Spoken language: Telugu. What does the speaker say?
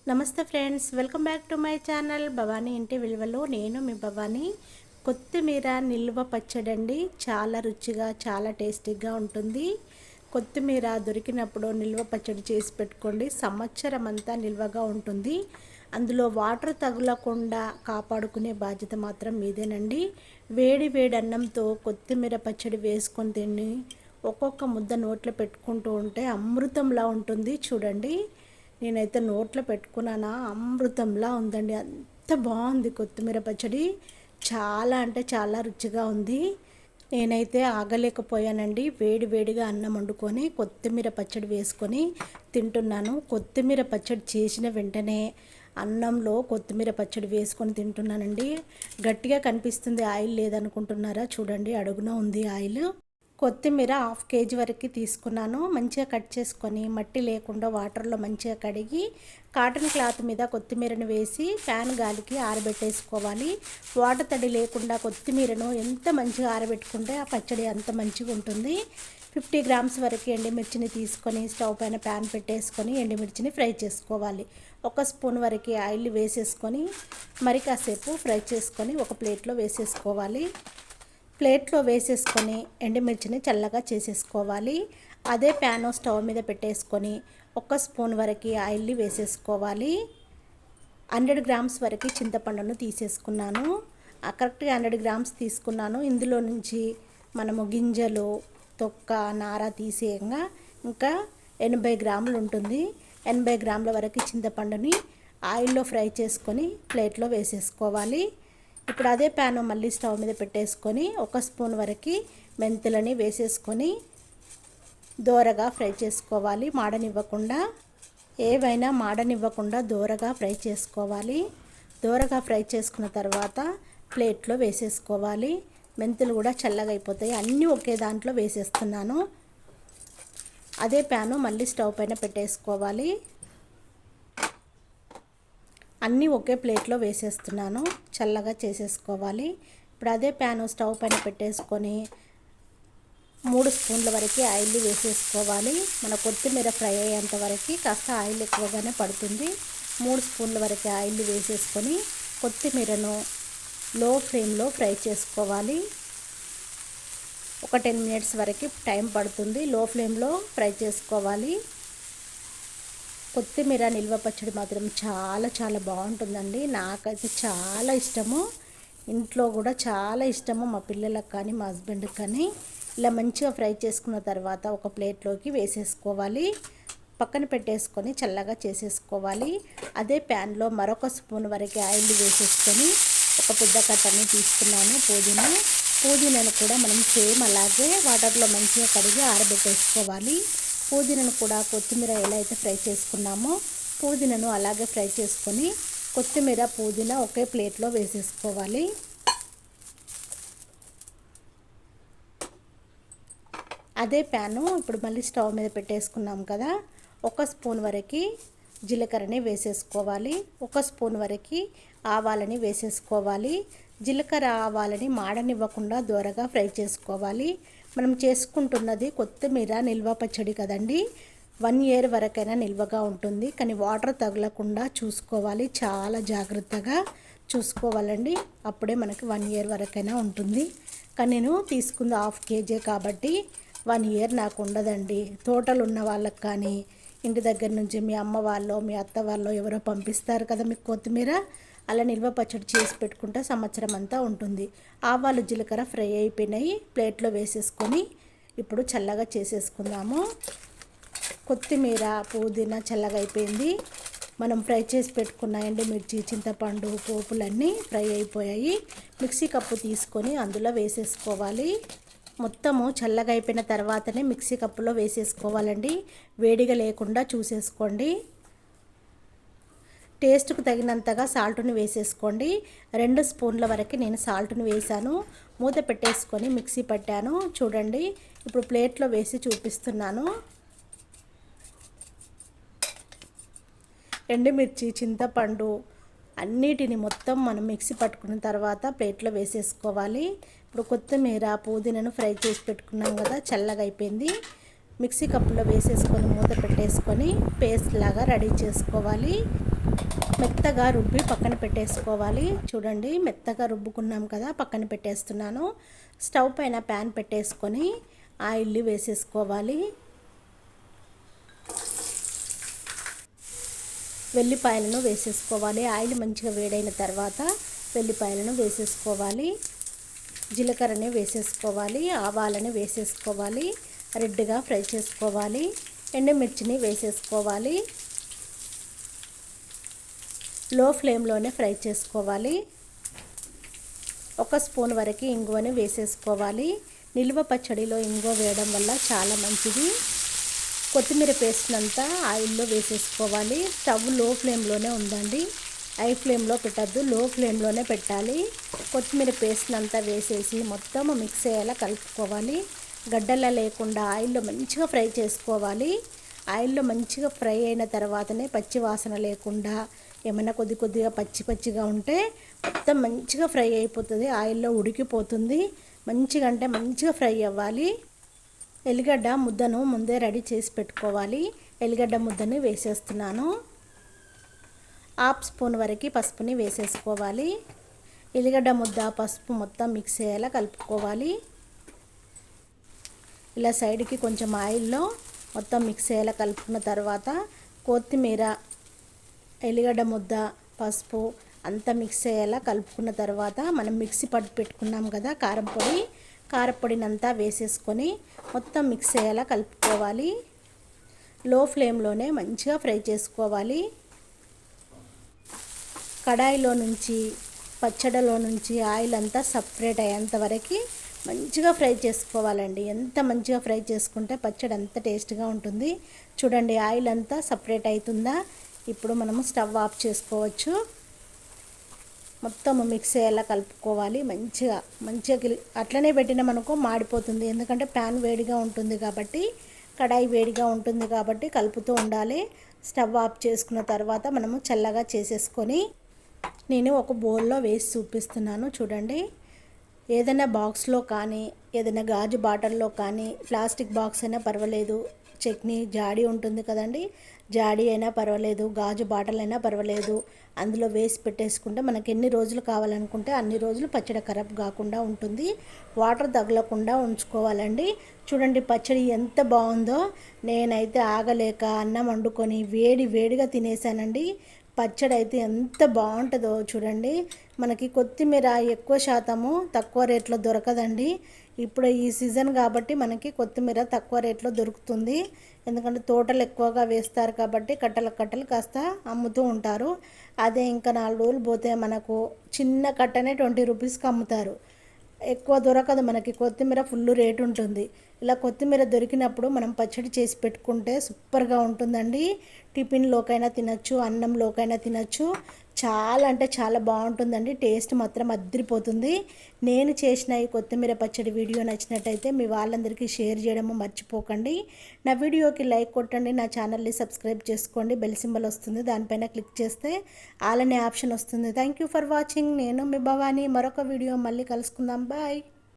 నమస్తే friends, welcome back to my channel Bhavani ఇంటి విలువలో. నేను మీ భవానీ. కొత్తిమీర నిల్వ పచ్చడి అండి. చాలా రుచిగా, చాలా టేస్టీగా ఉంటుంది. కొత్తిమీర దొరికినప్పుడు నిల్వ పచ్చడి చేసి పెట్టుకోండి. సంవత్సరం అంతా నిల్వగా ఉంటుంది. అందులో వాటర్ తగులకుండా కాపాడుకునే బాధ్యత మాత్రం మీదేనండి. వేడి వేడి అన్నంతో కొత్తిమీర పచ్చడి వేసుకొని తిని ఒక్కొక్క ముద్ద నోట్లో పెట్టుకుంటూ ఉంటే అమృతంలా ఉంటుంది. చూడండి, నేనైతే నోట్లో పెట్టుకున్నానా, అమృతంలా ఉందండి. అంత బాగుంది కొత్తిమీర పచ్చడి. చాలా అంటే చాలా రుచిగా ఉంది. నేనైతే ఆగలేకపోయానండి. వేడి వేడిగా అన్నం వండుకొని కొత్తిమీర పచ్చడి వేసుకొని తింటున్నాను. కొత్తిమీర పచ్చడి చేసిన వెంటనే అన్నంలో కొత్తిమీర పచ్చడి వేసుకొని తింటున్నానండి. గట్టిగా కనిపిస్తుంది, ఆయిల్ లేదనుకుంటున్నారా? చూడండి, అడుగున ఉంది ఆయిల్. కొత్తిమీర 1/2 కేజీ వరకు తీసుకున్నాను. మంచిగా కట్ చేసుకొని మట్టి లేకుండా వాటర్లో మంచిగా కడిగి కాటన్ క్లాత్ మీద కొత్తిమీరను వేసి ఫ్యాన్ గాలికి ఆరబెట్టేసుకోవాలి. వాటర్ తడి లేకుండా కొత్తిమీరను ఎంత మంచిగా ఆరబెట్టుకుంటే ఆ పచ్చడి అంత మంచిగా ఉంటుంది. 50 గ్రామ్స్ వరకు ఎండుమిర్చిని తీసుకొని స్టవ్ పైన ప్యాన్ పెట్టేసుకొని ఎండుమిర్చిని ఫ్రై చేసుకోవాలి. 1 స్పూన్ వరకు ఆయిల్ వేసేసుకొని మరి కాసేపు ఫ్రై చేసుకొని ఒక ప్లేట్లో వేసేసుకోవాలి. ప్లేట్లో వేసేసుకొని ఎండుమిర్చిని చల్లగా చేసేసుకోవాలి. అదే ప్యాన్ స్టవ్ మీద పెట్టేసుకొని 1 స్పూన్ వరకు ఆయిల్ని వేసేసుకోవాలి. 100 గ్రామ్స్ వరకు చింతపండును తీసేసుకున్నాను. కరెక్ట్గా 100 గ్రామ్స్ తీసుకున్నాను. ఇందులో నుంచి మనము గింజలు, తొక్క, నార తీసేయంగా ఇంకా 80 గ్రాములు ఉంటుంది. 80 గ్రాముల వరకు చింతపండుని ఆయిల్లో ఫ్రై చేసుకొని ప్లేట్లో వేసేసుకోవాలి. ఇప్పుడు అదే ప్యాన్ మళ్ళీ స్టవ్ మీద పెట్టేసుకొని 1 స్పూన్ వరకు మెంతులని వేసేసుకొని దోరగా ఫ్రై చేసుకోవాలి. మాడనివ్వకుండా, ఏవైనా మాడనివ్వకుండా దోరగా ఫ్రై చేసుకోవాలి. దోరగా ఫ్రై చేసుకున్న తర్వాత ప్లేట్లో వేసేసుకోవాలి. మెంతులు కూడా చల్లగా అయిపోతాయి. అన్నీ ఒకే దాంట్లో వేసేస్తున్నాను. అదే ప్యాను మళ్ళీ స్టవ్ పైన పెట్టేసుకోవాలి. అన్నీ ఒకే ప్లేట్లో వేసేస్తున్నాను. చల్లగా చేసేసుకోవాలి. ఇప్పుడు అదే ప్యాను స్టవ్ పైన పెట్టేసుకొని 3 స్పూన్ల వరకు ఆయిల్ వేసేసుకోవాలి. మన కొత్తిమీర ఫ్రై అయ్యేంత వరకు కాస్త ఆయిల్ ఎక్కువగానే పడుతుంది. 3 స్పూన్ల వరకు ఆయిల్ వేసేసుకొని కొత్తిమీరను లో ఫ్లేమ్లో ఫ్రై చేసుకోవాలి. ఒక 10 మినిట్స్ వరకు టైం పడుతుంది. లో ఫ్లేమ్లో ఫ్రై చేసుకోవాలి. కొత్తిమీర నిల్వ పచ్చడి మాత్రం చాలా చాలా బాగుంటుందండి. నాకైతే చాలా ఇష్టము. ఇంట్లో కూడా చాలా ఇష్టము. మా పిల్లలకు కానీ మా హస్బెండ్కి కానీ. ఇలా మంచిగా ఫ్రై చేసుకున్న తర్వాత ఒక ప్లేట్లోకి వేసేసుకోవాలి. పక్కన పెట్టేసుకొని చల్లగా చేసేసుకోవాలి. అదే ప్యాన్లో మరొక స్పూన్ వరకు ఆయిల్ వేసేసుకొని ఒక పెద్ద కట్టని తీసుకున్నాను. పుదీనాను కూడా మనం సేమ్ అలాగే వాటర్లో మంచిగా కడిగి ఆరబెట్టేసుకోవాలి. పుదీనాను కూడా కొత్తిమీర ఎలా అయితే ఫ్రై చేసుకున్నామో పుదీనాను అలాగే ఫ్రై చేసుకొని కొత్తిమీర, పుదీనా ఒకే ప్లేట్లో వేసేసుకోవాలి. అదే ప్యాను ఇప్పుడు మళ్ళీ స్టవ్ మీద పెట్టేసుకున్నాం కదా, 1 స్పూన్ వరకు జీలకర్రని వేసేసుకోవాలి. 1 స్పూన్ వరకు ఆవాలని వేసేసుకోవాలి. జీలకర్ర, ఆవాలని మాడనివ్వకుండా దోరగా ఫ్రై చేసుకోవాలి. మనం చేసుకుంటున్నది కొత్తిమీర నిల్వ పచ్చడి కదండి. 1 ఇయర్ వరకైనా నిల్వగా ఉంటుంది. కానీ వాటర్ తగలకుండా చూసుకోవాలి. చాలా జాగ్రత్తగా చూసుకోవాలండి. అప్పుడే మనకి 1 ఇయర్ వరకైనా ఉంటుంది. కానీ నేను తీసుకుంది 1/2 కేజీ కాబట్టి 1 ఇయర్ నాకు ఉండదండి. తోటలు ఉన్న వాళ్ళకి కానీ ఇంటి దగ్గర నుంచి మీ అమ్మ వాళ్ళు, మీ అత్త వాళ్ళు ఎవరో పంపిస్తారు కదా మీకు కొత్తిమీర, అలా నిల్వ పచ్చడి చేసి పెట్టుకుంటే సంవత్సరం అంతా ఉంటుంది. ఆవాలు, జీలకర్ర ఫ్రై అయిపోయినాయి. ప్లేట్లో వేసేసుకొని ఇప్పుడు చల్లగా చేసేసుకుందాము. కొత్తిమీర, పుదీనా చల్లగా అయిపోయింది. మనం ఫ్రై చేసి పెట్టుకున్న ఎండుమిర్చి, చింతపండు, పోపులన్నీ ఫ్రై అయిపోయాయి. మిక్సీ కప్పు తీసుకొని అందులో వేసేసుకోవాలి. మొత్తము చల్లగా అయిపోయిన తర్వాతనే మిక్సీ కప్పులో వేసేసుకోవాలండి. వేడిగా లేకుండా చూసేసుకోండి. టేస్ట్కు తగినంతగా సాల్ట్ని వేసేసుకోండి. 2 స్పూన్ల వరకు నేను సాల్ట్ని వేసాను. మూత పెట్టేసుకొని మిక్సీ పట్టాను. చూడండి, ఇప్పుడు ప్లేట్లో వేసి చూపిస్తున్నాను. ఎండుమిర్చి, చింతపండు అన్నిటిని మొత్తం మనం మిక్సీ పట్టుకున్న తర్వాత ప్లేట్లో వేసేసుకోవాలి. ఇప్పుడు కొత్తిమీర, పుదీనాను ఫ్రై చేసి పెట్టుకున్నాం కదా, చల్లగా అయిపోయింది. మిక్సీ కప్పులో వేసేసుకొని మూత పెట్టేసుకొని పేస్ట్ లాగా రెడీ చేసుకోవాలి. మెత్తగా రుబ్బి పక్కన పెట్టేసుకోవాలి. చూడండి మెత్తగా రుబ్బుకున్నాం కదా, పక్కన పెట్టేస్తున్నాను. స్టవ్ పైన ప్యాన్ పెట్టేసుకొని ఆయిల్ వేసేసుకోవాలి. వెల్లిపాయలను వేసేసుకోవాలి. ఆయిల్ మంచిగా వేడైన తర్వాత వెల్లిపాయలను వేసేసుకోవాలి. జీలకర్రని వేసేసుకోవాలి. ఆవాలని వేసేసుకోవాలి. రెడ్గా ఫ్రై చేసుకోవాలి. ఎండుమిర్చిని వేసేసుకోవాలి. లో ఫ్లేమ్లోనే ఫ్రై చేసుకోవాలి. 1 స్పూన్ వరకు ఇంగువని వేసేసుకోవాలి. నిల్వ పచ్చడిలో ఇంగువ వేయడం వల్ల చాలా మంచిది. కొత్తిమీర పేస్ట్ అంతా ఆయిల్లో వేసేసుకోవాలి. స్టవ్ లో ఫ్లేమ్లోనే ఉందండి, హై ఫ్లేమ్లో పెట్టద్దు, లో ఫ్లేమ్లోనే పెట్టాలి. కొత్తిమీర పేస్ట్ అంతా వేసేసి మొత్తం మిక్స్ అయ్యేలా కలుపుకోవాలి. గడ్డలా లేకుండా ఆయిల్లో మంచిగా ఫ్రై చేసుకోవాలి. ఆయిల్లో మంచిగా ఫ్రై అయిన తర్వాతనే పచ్చి వాసన లేకుండా ఏమైనా కొద్దిగా పచ్చిగా ఉంటే మొత్తం మంచిగా ఫ్రై అయిపోతుంది, ఆయిల్లో ఉడికిపోతుంది. మంచిగా ఫ్రై అవ్వాలి. ఎల్లిగడ్డ ముద్దను ముందే రెడీ చేసి పెట్టుకోవాలి. ఎల్లిగడ్డ ముద్దని వేసేస్తున్నాను. 1/2 స్పూన్ వరకు పసుపుని వేసేసుకోవాలి. ఎల్లిగడ్డ ముద్ద పసుపు మొత్తం మిక్స్ అయ్యేలా కలుపుకోవాలి. ఇలా సైడ్కి కొంచెం ఆయిల్లో మొత్తం మిక్స్ అయ్యేలా కలుపుకున్న తర్వాత కొత్తిమీర, ఎల్లిగడ్డ ముద్ద, పసుపు అంతా మిక్స్ అయ్యేలా కలుపుకున్న తర్వాత మనం మిక్సీ పట్టి పెట్టుకున్నాం కదా కారపొడినంతా వేసేసుకొని మొత్తం మిక్స్ అయ్యేలా కలుపుకోవాలి. లో ఫ్లేమ్లోనే మంచిగా ఫ్రై చేసుకోవాలి. కడాయిలో నుంచి పచ్చడిలో నుంచి ఆయిల్ అంతా సపరేట్ అయ్యేంత వరకు మంచిగా ఫ్రై చేసుకోవాలండి. ఎంత మంచిగా ఫ్రై చేసుకుంటే పచ్చడి అంత టేస్ట్గా ఉంటుంది. చూడండి ఆయిల్ అంతా సపరేట్ అవుతుందా. ఇప్పుడు మనము స్టవ్ ఆఫ్ చేసుకోవచ్చు. మొత్తం మిక్స్ అయ్యేలా కలుపుకోవాలి. మంచిగా అట్లనే పెట్టినా మనకు మాడిపోతుంది. ఎందుకంటే ప్యాన్ వేడిగా ఉంటుంది కాబట్టి, కడాయి వేడిగా ఉంటుంది కాబట్టి కలుపుతూ ఉండాలి. స్టవ్ ఆఫ్ చేసుకున్న తర్వాత మనము చల్లగా చేసేసుకొని నేను ఒక బౌల్లో వేసి చూపిస్తున్నాను. చూడండి ఏదైనా బాక్స్లో కానీ, ఏదైనా గాజు బాటిల్లో కానీ, ప్లాస్టిక్ బాక్స్ అయినా పర్వాలేదు, చట్నీ జాడీ ఉంటుంది కదండి, జాడీ అయినా పర్వాలేదు, గాజు బాటిల్ అయినా పర్వాలేదు, అందులో వేసి పెట్టేసుకుంటే మనకి ఎన్ని రోజులు కావాలనుకుంటే అన్ని రోజులు పచ్చడి ఖరాబ్ కాకుండా ఉంటుంది. వాటర్ తగలకుండా ఉంచుకోవాలండి. చూడండి పచ్చడి ఎంత బాగుందో. నేనైతే ఆగలేక అన్నం వండుకొని వేడిగా తినేసానండి. పచ్చడి అయితే ఎంత బాగుంటుందో చూడండి. మనకి కొత్తిమీర ఎక్కువ శాతము తక్కువ రేట్లో దొరకదండి. ఇప్పుడు ఈ సీజన్ కాబట్టి మనకి కొత్తిమీర తక్కువ రేట్లో దొరుకుతుంది. ఎందుకంటే తోటలు ఎక్కువగా వేస్తారు కాబట్టి కట్టలు కాస్త అమ్ముతూ ఉంటారు. అదే ఇంకా 4 రోజులు పోతే మనకు చిన్న కట్టనే 20 రూపీస్కి అమ్ముతారు. ఎక్కువ దొరకదు మనకి. కొత్తిమీర ఫుల్ రేటు ఉంటుంది. ఇలా కొత్తిమీర దొరికినప్పుడు మనం పచ్చడి చేసి పెట్టుకుంటే సూపర్గా ఉంటుందండి. టిఫిన్లోకైనా తినచ్చు, అన్నంలోకైనా తినచ్చు. చాలా అంటే చాలా బాగుంటుందండి. టేస్ట్ మాత్రం అదిరిపోతుంది. నేను చేసిన ఈ కొత్తిమీర పచ్చడి వీడియో నచ్చినట్టయితే మీ వాళ్ళందరికీ షేర్ చేయడము మర్చిపోకండి. నా వీడియోకి లైక్ కొట్టండి, నా ఛానల్ని సబ్స్క్రైబ్ చేసుకోండి. బెల్ సింబల్ వస్తుంది, దానిపైన క్లిక్ చేస్తే ఆల్ అనే ఆప్షన్ వస్తుంది. Thank you for watching. నేను మీ భవాని. మరొక వీడియో మళ్ళీ కలుసుకుందాం. బాయ్.